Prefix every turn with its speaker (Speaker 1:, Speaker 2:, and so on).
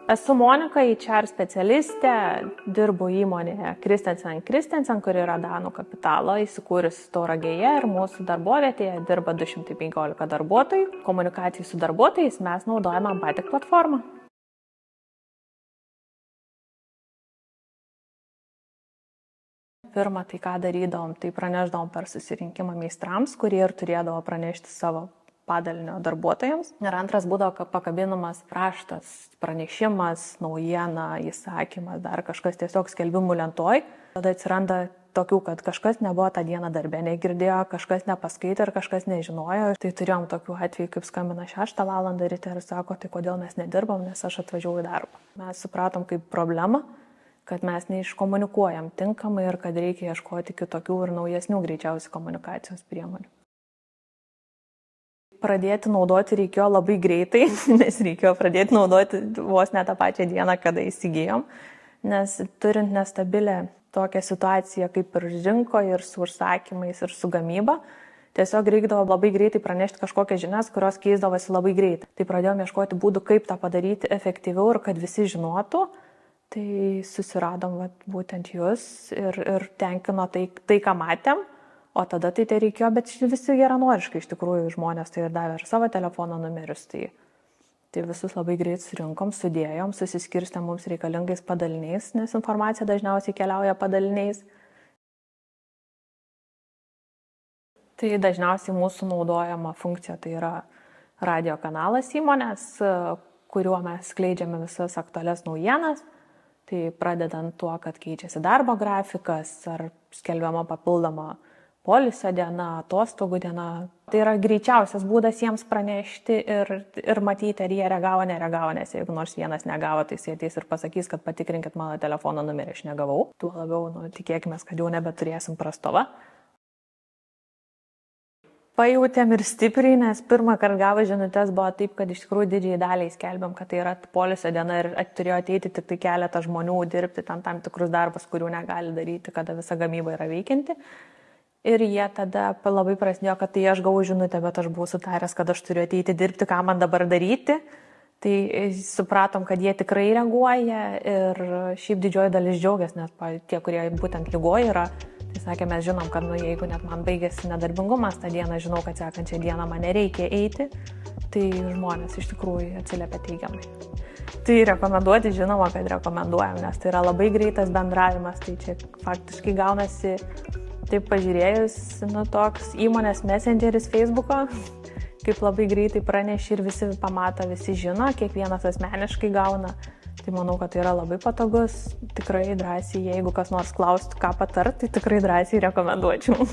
Speaker 1: Esu Monika, HR specialistė, dirbu įmonėje Christensen, kuri yra Danų kapitalo, įsikūrusi Tauragėje ir mūsų darbovietėje dirba 215 darbuotojų. Komunikacijai su darbuotojais mes naudojame Empatic platformą. Pirma, tai ką darydavom, tai pranešdavom per susirinkimą meistrams, kurie ir turėdavo pranešti savo padalinio darbuotojams. Ir antras būdavo pakabinamas raštas, pranešimas, naujiena, įsakymas, dar kažkas tiesiog skelbimų lentoj. Tada atsiranda tokių, kad kažkas nebuvo tą dieną darbę, negirdėjo, kažkas nepaskaitė ir kažkas nežinojo. Tai turėjom tokių atvejų, kaip skambina 6 valandą ryte ir sako, tai kodėl mes nedirbam, nes aš atvažiavau į darbą. Mes supratom kaip problemą, kad mes neiškomunikuojam tinkamai ir kad reikia ieškoti kitokių ir naujesnių greičiausiai komunikacijos priemonių. Pradėti naudoti reikėjo labai greitai, nes reikėjo pradėti naudoti vos ne tą pačią dieną, kada įsigijom, nes turint nestabilę tokią situaciją kaip ir rinkoje, ir su užsakymais, ir su gamyba, tiesiog reikdavo labai greitai pranešti kažkokias žinias, kurios keisdavosi labai greitai. Tai pradėjome ieškoti būdų, kaip tą padaryti efektyviau ir kad visi žinotų. Tai susiradom būtent jūs ir tenkino tai, ką matėm. O tada tai reikėjo, bet visi geranoriškai iš tikrųjų žmonės tai ir davė ir savo telefono numerius. Tai visus labai greit surinkom, sudėjom, susiskirstėm mums reikalingais padaliniais, nes informacija dažniausiai keliauja padaliniais. Tai dažniausiai mūsų naudojama funkcija tai yra radio kanalas įmonės, kuriuo mes skleidžiame visas aktualias naujienas. Tai pradedant tuo, kad keičiasi darbo grafikas ar skelbiama papildoma poilsio diena, atostogų diena. Tai yra greičiausias būdas jiems pranešti ir matyti, ar jie reagavo, nereagavo, nes jeigu nors vienas negavo, tai jis ateis ir pasakys, kad patikrinkit mano telefono numerį, aš negavau. Tuo labiau tikėkime, kad jau nebeturėsim prastovą. Pajautėm ir stipriai, nes pirmą kartą gavę žinutės buvo taip, kad iš tikrųjų didžiai daliai skelbėm, kad tai yra poilsio diena ir turėjo ateiti tik tai keletą žmonių dirbti tam tikrus darbus, kurių negali daryti, kada visa gamyba yra veikianti. Ir jie tada labai prasidėjo, kad tai aš gavau žinutę, bet aš buvau sutaręs, kad aš turiu ateiti dirbti, ką man dabar daryti. Tai supratom, kad jie tikrai reaguoja ir šiaip didžioji dalis džiaugiasi, nes tie, kurie būtent ligoji yra, tai sakė, mes žinom, kad jeigu net man baigėsi nedarbingumas tą dieną, žinau, kad sekančią dieną man nereikia eiti, tai žmonės iš tikrųjų atsiliepia teigiamai. Tai rekomenduoti, žinoma, kad rekomenduojam, nes tai yra labai greitas bendravimas, tai čia faktiškai gaunasi taip pažiūrėjus, toks įmonės messengeris Facebooko, kaip labai greitai praneši ir visi pamato, visi žino, kiekvienas asmeniškai gauna. Tai manau, kad tai yra labai patogus, tikrai drąsiai, jeigu kas nors klaustų, ką patart, tai tikrai drąsiai rekomenduočiau.